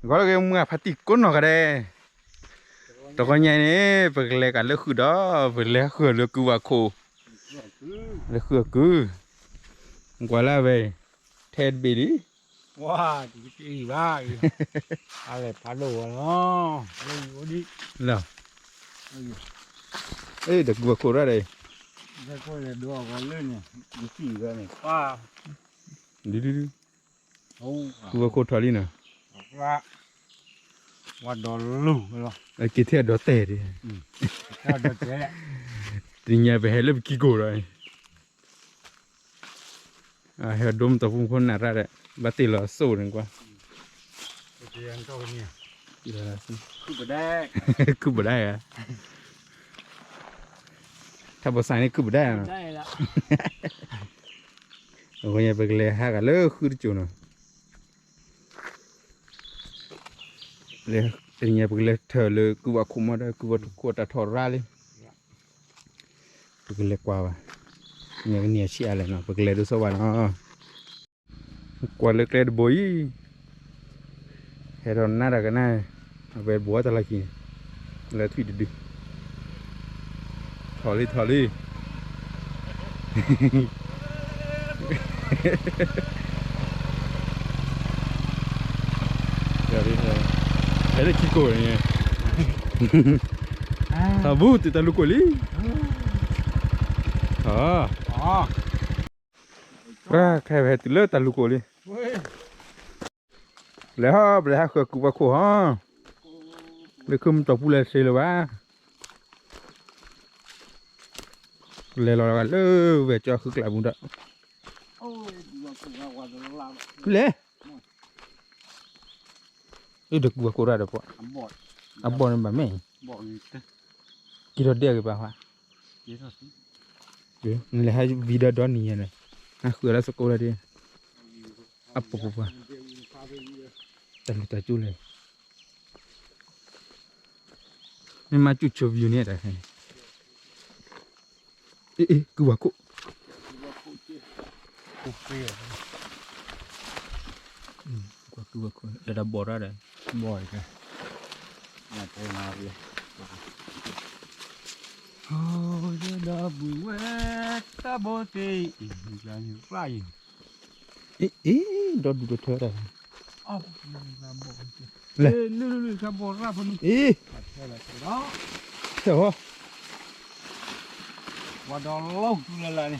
ก็เลยมือพัดติก้นหน่อยก็ได้ตัวก็ใหญ่เนี่ยเปิดเลยกันเลยคือđóเปิดเลยคือเลยคือว่าโคเลยคือกว่าแล้วเว้ยเทนบีดิว้าดีบ้าอะไรพาโลเนาะอะไรอยู่ดิ เหรอเอ้ยเด็กว่าโคอะไร ได้ก็เลยดูกันเลยเนี่ยดูสีกันเนี่ยป้าดิโอ้ว่าโคทอรี่น่ะว่าดอลลูเหรอไอ้กี่เทียดอเตะดิ ถ้าดอลเจ๊ทีนี้ไปให้เล็บกี่กูเลยเฮดดมตัวพุ่งคนน่ารักเลยบัตรละสู้หนึ่งกว่าเจ๊อันเท่านี้กี่ละสิคือบ่ได้คือบ่ได้อะถ้าบ่ใส่นี่คือบ่ได้อะได้ละโอ้ยไปเลยหากันเลยคือจุนเลยทีนี้ไปเลยเธอเลยคือว่าคุมมาได้คือว่าขวดทอร่าเลยไปเลยกว่าว่ะเนี่ยเชี่ยอะไรเนาะไปเลยดูสวรรค์อ๋อกว่าเลยเลยบ่อยเฮรอนน่ารักนะเอาไปบัวตะลักกินแล้วtweetดิทอรี่เดี๋ยวนี้เลยไอ้เด็กขี้โกงเนี่ยถ้าบูติดตาลูกคนนี้ว่าใครไปติดเลือดตาลูกคนนี้แล้วคือกูว่าขู่ฮะเลยคือมันตกผู้เล่นเสียเลยวะเลยเรากันเลยเวทจะคือกลายบุญละเลยเด็กกูว่ากูได้เดี๋ยวปะบอลมันแบบไม่กี่ตัวเดียวกันป่ะฮะเดี๋ยวนี่แหละให้วิดีโอดอนนี่นะคืออะไรสักคนละเดียวปุ๊บแต่จู่เลยไม่มาจู่โชว์วิวเนี่ยแต่กูว่ากูเดี๋ยวบอระเลยบ่อยกันมาเทมาเลยโอ้ยดาบุเวตาโบเตอีกอย่างอยู่ไกลโดนดูเธอได้อ๋อลาโบเลยลุยๆครับโบราณพนุเท่าไหร่เนาะเจ้าว่าดอลลูกนั่นแหละนี่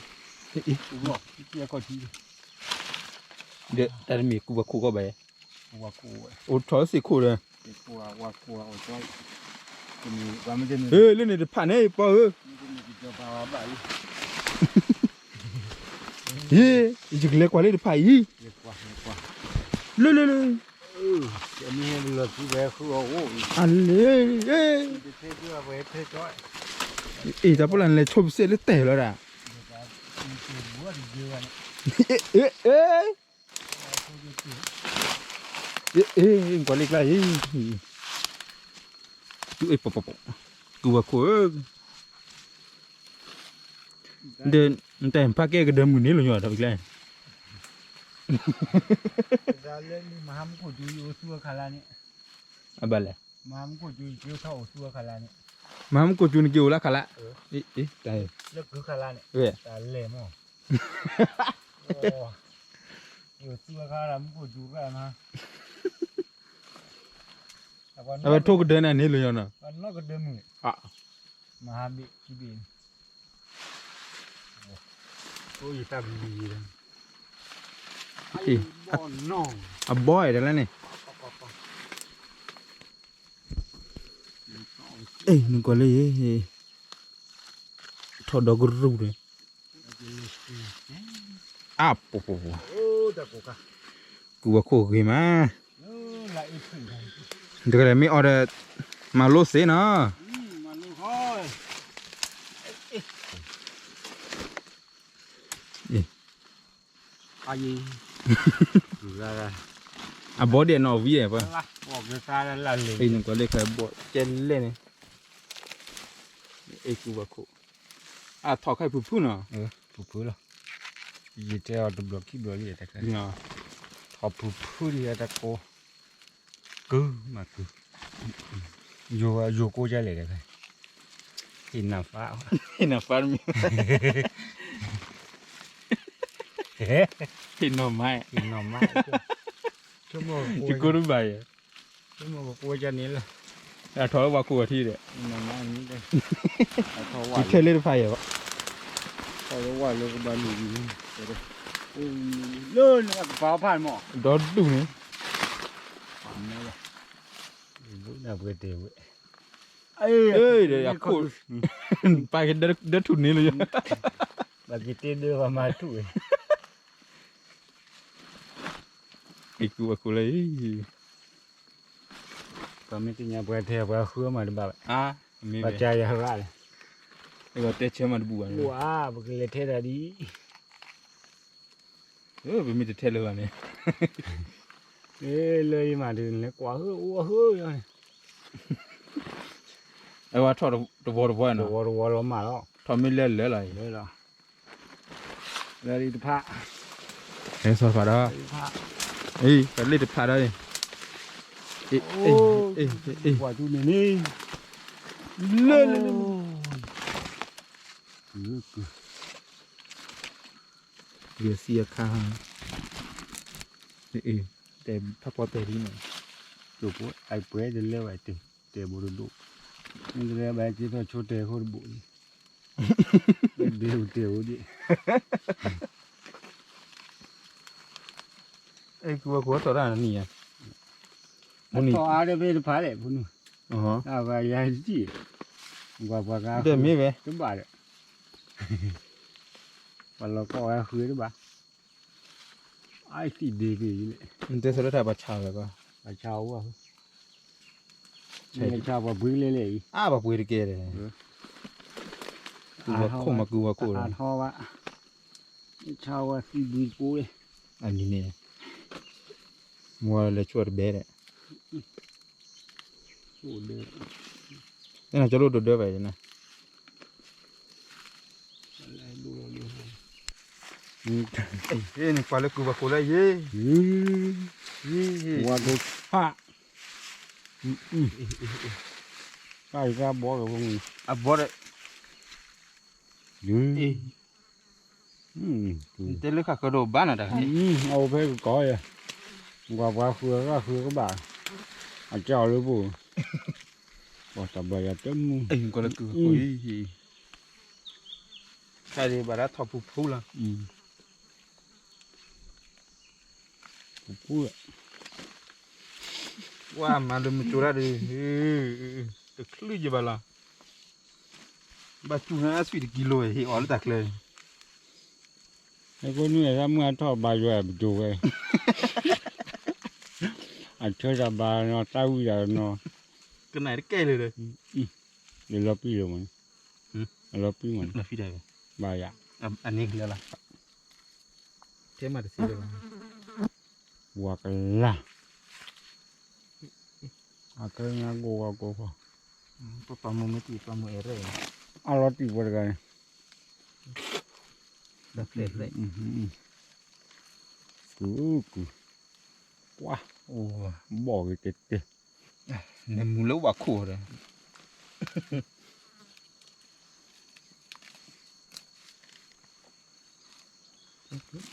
กูบอกที่เกี่ยวกับที่เดี๋ยวแต่มีกูว่ากูก็ไปว่ากูโอ้ชอบสิกูเลยกูว่ากูโอ้จ้อยจะมีว่ามันจะมีเรื่องนี้จะผ่านให้ป่ะมันจะมีกิจวัตรอะไรอีกเล็กกว่าเลยจะผ่านอีเล็กกว่าเลยจะมีให้เลือกที่แบบคือโอ้อันเลยจะเทเพื่อไปเทจ้อยแต่พวกนั้นเลยชอบเสียเลยเตะแล้วล่ะกว่าเล็กไรปะกูว่ากูเดินแต่พาแกก็เดินมือนี้เลยหน่อยทำอีกแล้วDalam ni maham ko jual usua kalah ni. Apa lah? Maham ko jual tahu usua kalah ni. Maham ko jual jual lah kalah. Dah. Lek kalah ni. Dalam mo. Oh. Usua kalah mo jual kan ha. Apa tu ke dana ni loh na? Kan nak ke demu. Maham bi kibin. Oh, kita beli dah. Boy dah lah ni. Ni kau leh. Thod guru ni. Apa? Oh, dah koka. Gua kau gimana? Dekat ni ada malu sih na. Malu hoi. Aye. Ra. Bó điện nó vi apa? Bỏ cái xa là lên. Ini kau leh kau bó chen lên ni. Gua kau. Thọ khai phù na. Phù lah. Ye treo được ki bữa gì ta cái. Ya. Thọ phù đi ta cô. cứ mà cứ vô vô cô ra lại đây thì nào phá na farm thế thì nó mai thì nó mãi chứ mà chỉ có đúng bài chứ mà cô ra này là à thôi vào cua thi đấy nó mãi như đây thôi chỉ quả chơi lên phải vậy thôi quả luôn cái bàn gì lớn là phá phản mỏ đó đúng đấy lúc nào vừa tiêu ấy ơi để à cua phải cái đất thụt này luôn bà cái tên đưa vào mai tuổi cái cua lấy có mấy cái nhà vừa theo vừa khứa mà bà à mình bà trai ra ra này cái tết chơi mà buồn wow bà cái thế là đi vì mình tết luôn này ê lời mà đừng lấy quá hư rồiว่าทอดบอร์บอยนะ วอมาแล้ว ทอดไม่เล่นเลยอะไร เลยเหรอเลยดิพระ เฮ้ยสอดผ่าได้ พระ เอ้ยไปเล่นผ่าได้เอ้ยเอ้ยเอ้ยเอ้ย กว่าจุนี่นี่ เล่นเบียเสียค่าเอ้ยแต่ถ้าพอแต่ดีหน่อย จุกไอ้เปื่อยเดินเลี้ยวไอ้เตะบุรุษนี่เลี้ยวไปจีนชุดเตะคนบุญเดี๋ยวดิ เอ้ยกูว่าตัวนั้นนี่อ่ะ ต่ออะไรไปพระเลยพุ่น อ๋อ อ่าไปยายจีกว่ากัน เดี๋ยวมีไหม จุบ่าเลยวันเราก็เอาคืนจุบ่าไอ้ที่ดีกี่เลย มันจะสลัดแบบชาแล้วก็ ไอ้ชาวอ่ะไอ้ชาวว่าบุยเลย แบบปุยเกเลยกูว่าคงมากูว่ากู อ่านห่อว่าชาวว่าที่บุยกูเลย อันนี้เนี่ยมัวเลยช่วยเบสเลย โอ้เด้อ นี่น่าจะรู้ตัวเดียวไปนะ อะไรดู เอ้ยนี่ฟ้าเลยกูว่ากูเลยเย่ ว่าดูผ้าใกล้ก็บอกกับพวกนี้ อ่ะบอสเอ้ยเตลึกข้าก็โดนบ้านอะไร เอาไปก่อยว่าคือก็บ่าอาเจ้าหรือปู่บอกตะบายเต็ม เอ้ยก็เลยกูโอ้ยใครดีบ้าทอปูพูละ ปู่ ว่ามาดูมันจุระดิตะคลื่นจีบละบ้าจุนะสวีทกิโลเฮ้ยอ๋อเลยตักเลย ไอ้คนนี้ทำงานทอดใบด้วยดูไงอาเชื่อจะบาเนาะเต้าอย่างเนาะ ก็ไหนได้แก่เลยเลย เดี๋ยวเราปีเดียวมันเราปีมัน น่าฟิได้ไหม บายะ อันนี้คืออะไรเท่มาแต่สิเลย วัวกันละอาเกงาโกพอ ปลาหมึกไม่ตีปลาหมึกเอเร่ เอาเราตีบริการ ดับเด็ดเลย กูว้าโอ้บอกเด็ด ในมูแล้วว่าคู่เลย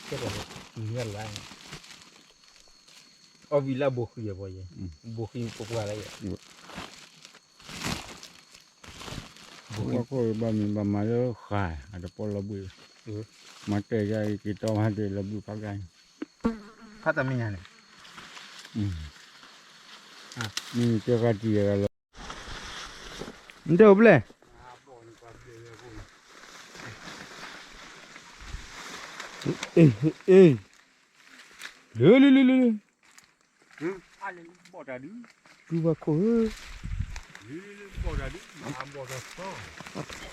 ก็แบบเงี้ยอะไรเอาวิลาบุกยังบ่ยังบุกยังปกว่าอะไรอย่าง ว่าก็บะมีบะมาแล้วขายอาจจะปนระบุมาเตะใจกี่ตัวมาเตะระบุพักใจ พัดแต่ไม่ยังเนี่ย นี่เจ้ากันจีกันเลย มันเดือบเลยเอ้ยเร็วอะไรบอกได้ดิ กูว่าคู่ บอกได้ดิมาบอกได้ก็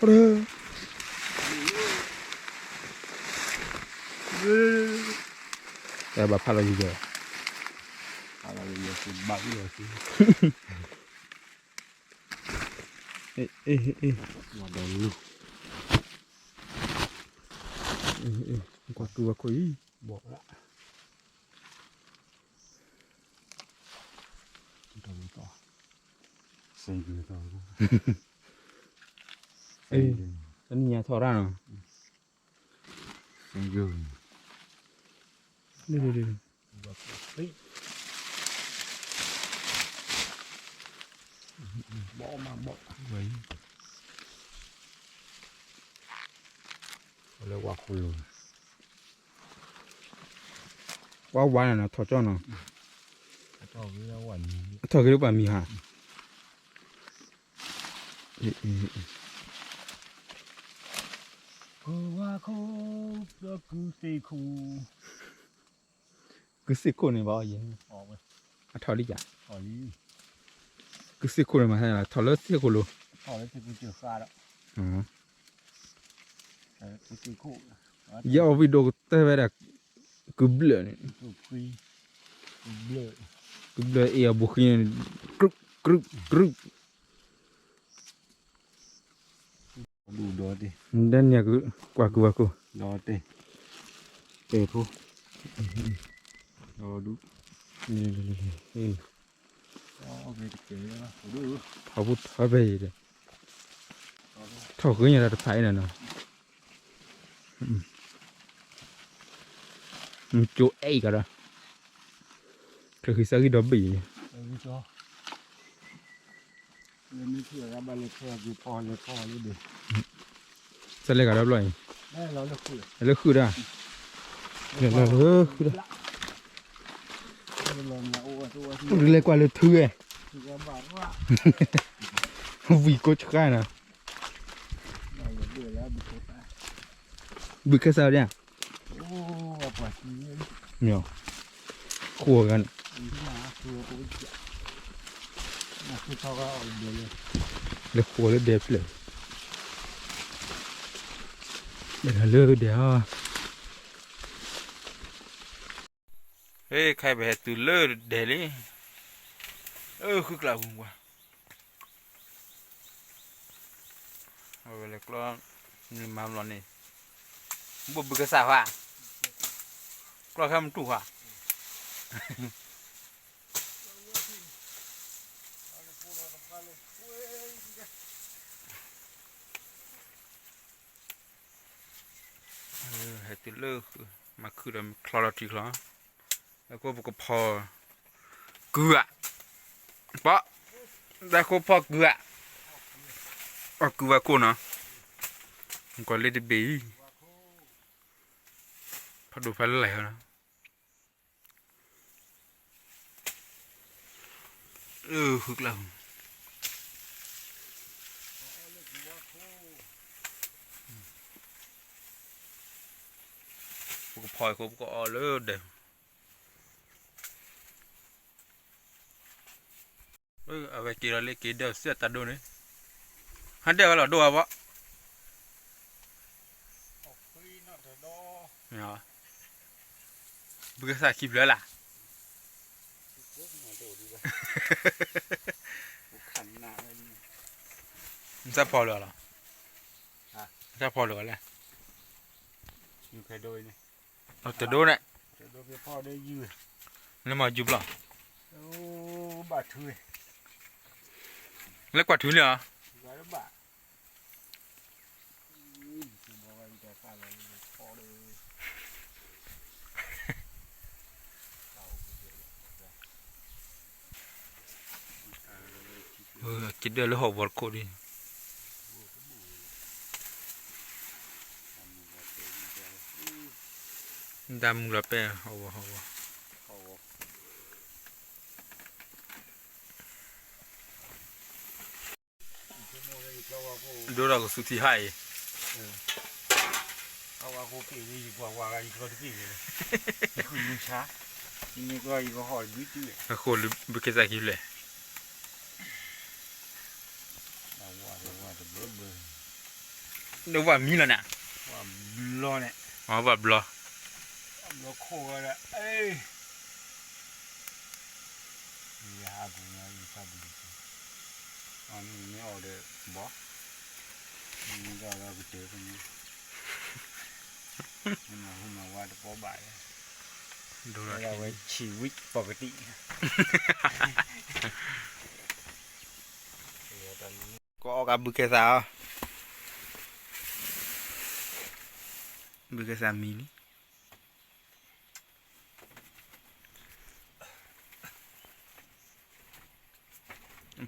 เร็วแต่แบบพัดเราเยอะ อะไรอย่างสิบ้าอยู่สิ บอกได้ลูก กว่ากูว่าคู่ บอกละ ตัวนี้ต่อเซ็งคือต่อ เอ้ยอันนี้ทอร่าเนาะ เซ็งคือ ดู เฮ้ยบอกมาบอกไว้เรียกว่าคุณลุง ว่าวันน่ะทอจ้อเนาะ เจ้าเรียกว่านี้ ทอคือแบบมีฮะเอ๊ะ เพราะว่าเขาก็คือตีคู คือสิคนนี่บ่ยิง ออกไป อ่ะทอดิจ้ะ ตอนนี้ คือสิคนมาให้ล่ะทอแล้วสิคนรู้ พอแล้วจะกูเจอฟ้าแล้ว อ๋อ แต่กูตีคู อย่าเอาวิดีโอแต่ว่าดกูเบลอนี่ กูคุยกูเบลอ กูเบลอเอียบุกนี่กรึบ ดูดอดิ dan ya ku ดอดิเตะพูดอดู นี่ อ๋อโอเคเตะแล้วดู ทอบุทอไปเด้ทอคืออย่างไรไผน่ะเนาะจูไอ้ก็ได้คือสักดอกบี เออจ้าเล่นไม่เชื่อแล้วบ้านเล็กแค่อยู่พอเลยดิ สักเล็กก็ได้เลย แม่เราเลิกคุย แล้วคือได้แล้วคือได้ ไม่ลองนะโอ้ตัวที่ เล็กกว่าเลยถือ คือว่าบาดว่า วีก็ชกันนะ เราเบื่อแล้วบุกไป บึกแค่ซะเนี่ย โอ้ปวดทีนี้ เนี่ยขัวกัน อีกมาคือกูจะมาคือเขาก็เอาเดือดเลย เลยขัวเลยเด็บเลยเดี๋ยวเดี๋ยวเฮ้ยใครไปตูเลิศเดลี่คือกล่าวผมว่าเอาไปเลยกล้องนี่มาหลอนนี่บุบบึกษาว่ากล้องแค่มันถูกว่ะให้ตูเลิศมาคือเราคลอร์ทีคลอแล้วก็บุกพอเกลือปะได้ก็พอเกลือเกลือกูเนาะก็เลยได้บีพอดูไปแล้วนะคึกแล้วบุกพอยก็เอาเลยเดี๋ยวเอาไปกินอะไรกินเดี๋ยวเสียตัดดูนี่ฮันเดี๋ยวเราดูอ่ะวะเนี่ยบึกษาคลิปแล้วล่ะ ขันหนาเลย มันจะพอหรือเปล่าจะพอหรืออะไร อยู่ใครโดยเนี่ย เอาแต่ดูเนี่ย จะโดยพ่อได้ยืด แล้วมาจุบหรอ โอ้บาดถือ แล้วกวาดถือเลยเหรอ ไว้แล้วบาดจะบอกว่าจะการอะไรพ่อเลย กินเดือดแล้วหอบวอดโคดิดำกระเป๋าหอบดูเราก็สุดที่ให้ เอาว่าโคเกนี่ดีกว่ากันอีกคนที่เลยคุณลุงช้าทีนี้ก็อีกหอยวิจิตร โคหรือบุกเกซาคิเลย เอาว่าจะเบื่อ ดูว่ามีแล้วเนี่ย ว่าบล้อเนี่ย อ๋อแบบรอ ล้อโคกันละเอ้ยยาบุญยาอีกาบุญอันนี้ไม่เอาเด้อบ่นี่ก็เราไปเจอกันนี่มาว่าจะพอบ่าย ดู เราไว้ชีวิตปกติ abu ke sao bukan sami ni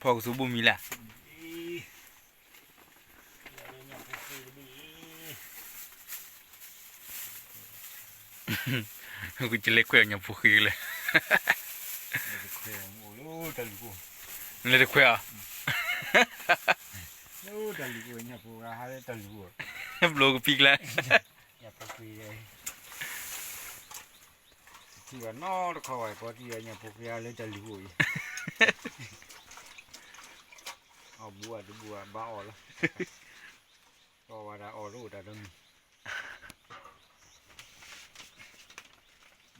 pok subuh mila aku jelek kau yang pukul le le kau belum pik lah Tiga no kawai ko dia nya pokya le talibu. Buat ba o la. Ko wada o lu da dum.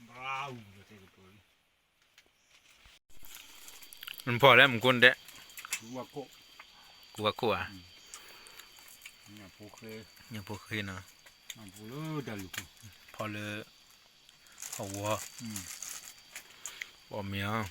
Bau te ko. Nampak lah mungkin dek Dua ko. Kuah ah Nya pokya pukul na 50 talibu. Pala hawa Bomia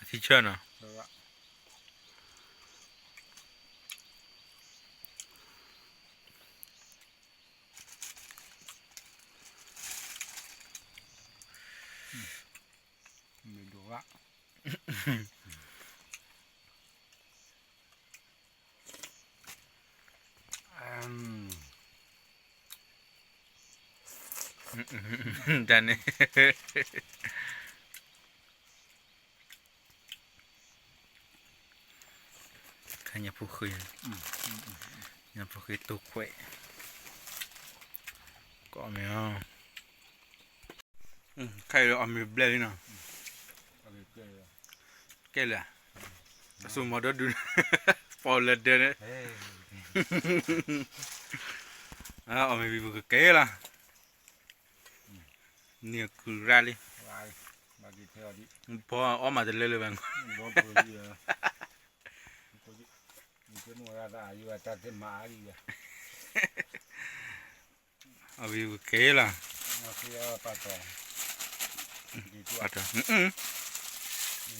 Teacher na Medua. Dan hanya pukul yang pukul tu kuat kau mea kai ambil beli na kai lah semua dah dulu pola dia ambil bibu kai lah ni aku rally Bagi theo di. po oma de lele bang Bo po di. Ko di. Ni no ra yu ta te ma ri ya. ambil bibu kai lah No se ya pa to. Di tu ada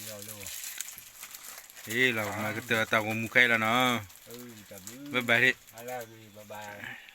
ya lo. lah, mak kita tahu muka lah na. Ta bu. Bye bye. Ala bye bye.